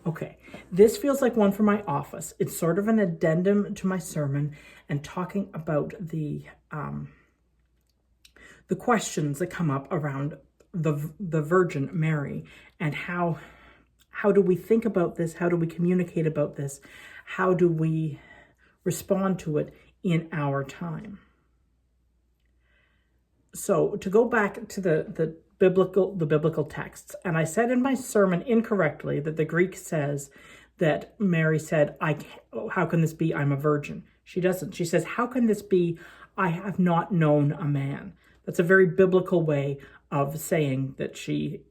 Okay, this feels like one for my office. It's sort of an addendum to my sermon and talking about the questions that come up around the Virgin Mary and how do we think about this? How do we communicate about this? How do we respond to it in our time? So to go back to the biblical texts, and I said in my sermon incorrectly that the Greek says that Mary said, how can this be? I'm a virgin. She doesn't. She says, how can this be? I have not known a man. That's a very biblical way of saying that she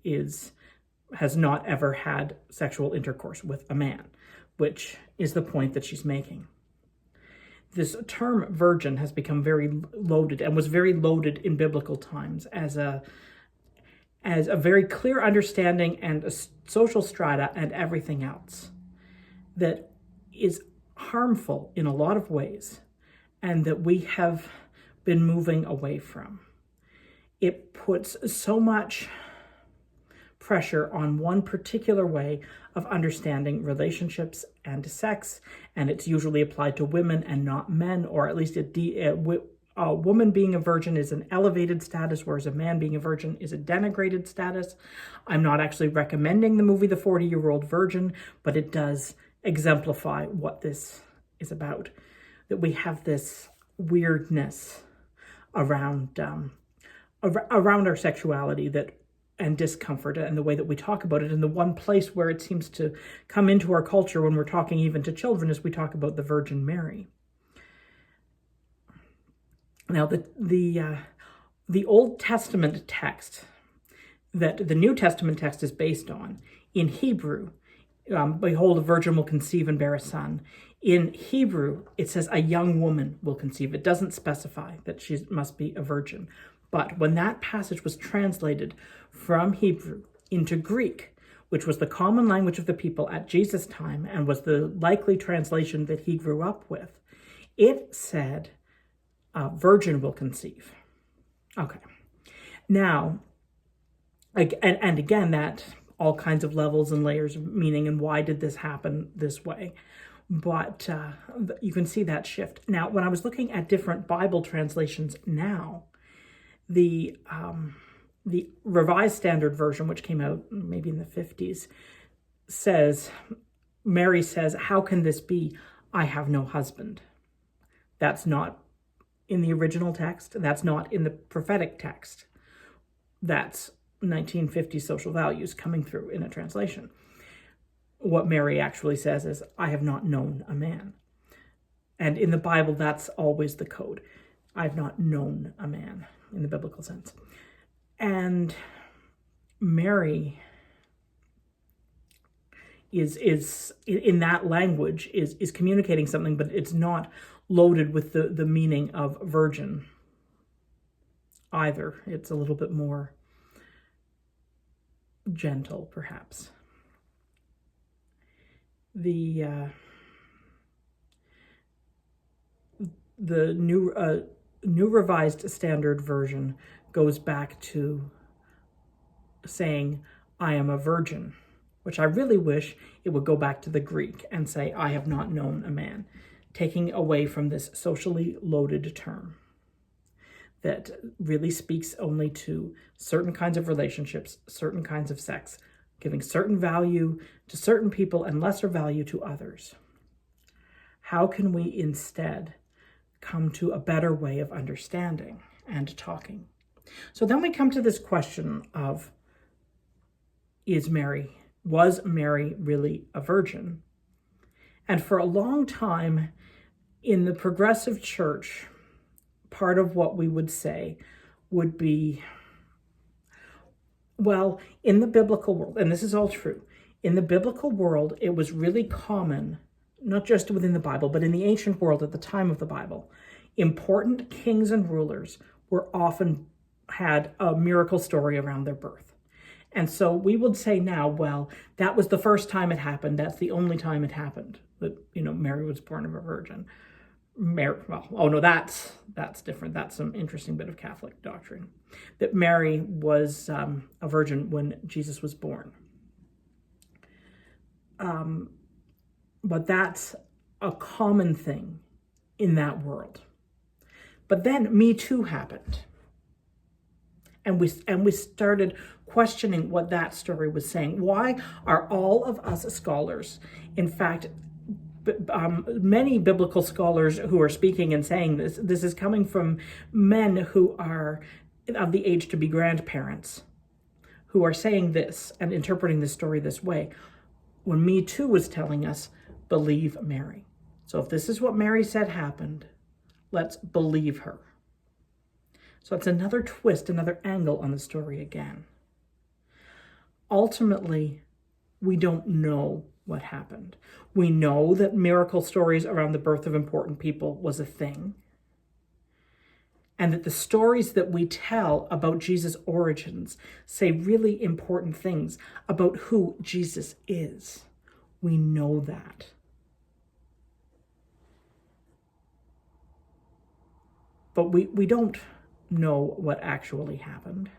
has not ever had sexual intercourse with a man, which is the point that she's making. This term virgin has become very loaded and was very loaded in biblical times as a very clear understanding and a social strata and everything else that is harmful in a lot of ways and that we have been moving away from. It puts so much pressure on one particular way of understanding relationships and sex, and it's usually applied to women and not men, or at least a woman being a virgin is an elevated status, whereas a man being a virgin is a denigrated status. I'm not actually recommending the movie The 40-Year-Old Virgin, but it does exemplify what this is about, that we have this weirdness around our sexuality and discomfort and the way that we talk about it. And the one place where it seems to come into our culture when we're talking even to children is we talk about the Virgin Mary. Now, the Old Testament text that the New Testament text is based on, in Hebrew, behold, a virgin will conceive and bear a son. In Hebrew, it says a young woman will conceive. It doesn't specify that she must be a virgin. But when that passage was translated from Hebrew into Greek, which was the common language of the people at Jesus' time and was the likely translation that he grew up with, it said, virgin will conceive. Okay. Now, and again, that all kinds of levels and layers of meaning and why did this happen this way? But you can see that shift. Now, when I was looking at different Bible translations now, the Revised Standard Version, which came out maybe in the 50s, says, Mary says, how can this be? I have no husband. That's not in the original text. That's not in the prophetic text. That's 1950s social values coming through in a translation. What Mary actually says is, I have not known a man. And in the Bible, that's always the code. I've not known a man in the biblical sense. And Mary is in that language is communicating something, but it's not loaded with the meaning of virgin either. It's a little bit more gentle, perhaps. The New Revised Standard Version goes back to saying, I am a virgin, which I really wish it would go back to the Greek and say, I have not known a man, taking away from this socially loaded term that really speaks only to certain kinds of relationships, certain kinds of sex, giving certain value to certain people and lesser value to others. How can we instead come to a better way of understanding and talking? So then we come to this question of, was Mary really a virgin? And for a long time in the progressive church, part of what we would say would be, well, in the biblical world, and this is all true, in the biblical world, it was really common, not just within the Bible, but in the ancient world at the time of the Bible, important kings and rulers were often had a miracle story around their birth. And so we would say now, well, that was the first time it happened. That's the only time it happened that, Mary was born of a virgin. That's different. That's some interesting bit of Catholic doctrine. That Mary was a virgin when Jesus was born. that's a common thing in that world. But then Me Too happened. And we started questioning what that story was saying. Why are all of us scholars, in fact, many biblical scholars who are speaking and saying this is coming from men who are of the age to be grandparents, who are saying this and interpreting this story this way, when Me Too was telling us, believe Mary. So if this is what Mary said happened, let's believe her. So it's another twist, another angle on the story again. Ultimately, we don't know what happened. We know that miracle stories around the birth of important people was a thing, and that the stories that we tell about Jesus' origins say really important things about who Jesus is. We know that. But we don't know what actually happened.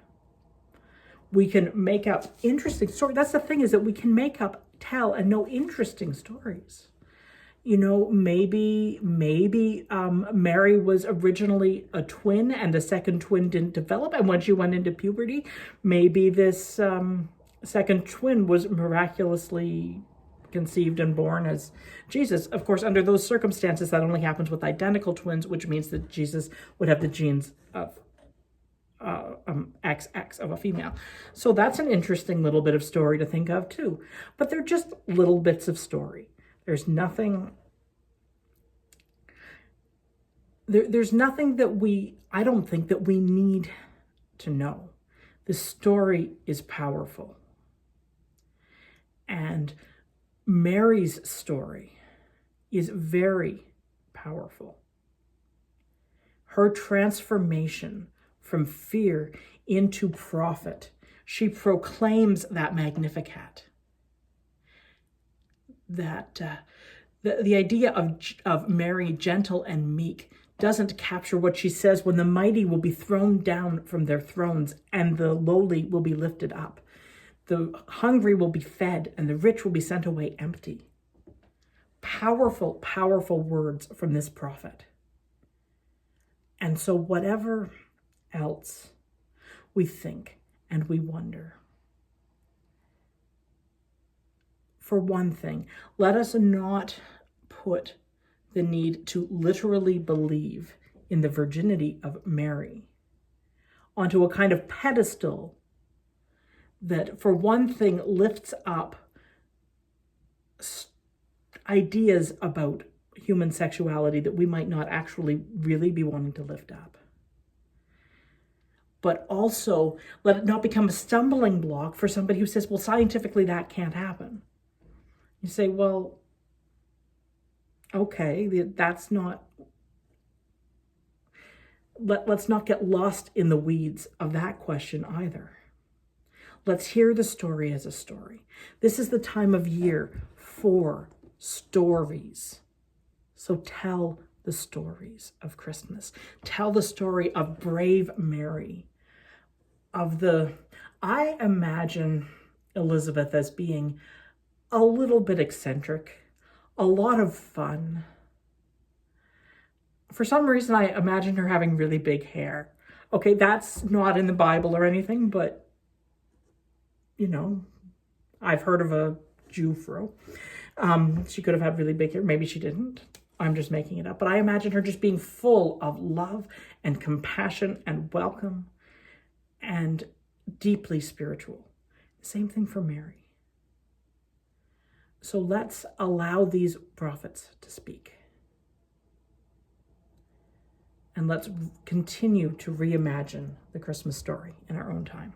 We can make up interesting stories. That's the thing, is that we can make up, tell, and know interesting stories. You know, maybe Mary was originally a twin and the second twin didn't develop, and when she went into puberty, maybe this second twin was miraculously conceived and born as Jesus. Of course, under those circumstances, that only happens with identical twins, which means that Jesus would have the genes of XX of a female. So that's an interesting little bit of story to think of too. But they're just little bits of story. There's nothing that I don't think that we need to know. The story is powerful. And Mary's story is very powerful. Her transformation from fear into prophet, she proclaims that Magnificat. That the idea of Mary, gentle and meek, doesn't capture what she says when the mighty will be thrown down from their thrones and the lowly will be lifted up. The hungry will be fed and the rich will be sent away empty. Powerful, powerful words from this prophet. And so whatever else we think and we wonder, for one thing, let us not put the need to literally believe in the virginity of Mary onto a kind of pedestal that, for one thing, lifts up ideas about human sexuality that we might not actually really be wanting to lift up. But also, let it not become a stumbling block for somebody who says, well, scientifically that can't happen. You say, well, okay, that's not... Let's not get lost in the weeds of that question either. Let's hear the story as a story. This is the time of year for stories. So tell the stories of Christmas. Tell the story of brave Mary. I imagine Elizabeth as being a little bit eccentric, a lot of fun. For some reason, I imagine her having really big hair. Okay, that's not in the Bible or anything, but, you know, I've heard of a Jufro. She could have had really big hair. Maybe she didn't. I'm just making it up. But I imagine her just being full of love and compassion and welcome and deeply spiritual. Same thing for Mary. So let's allow these prophets to speak. And let's continue to reimagine the Christmas story in our own time.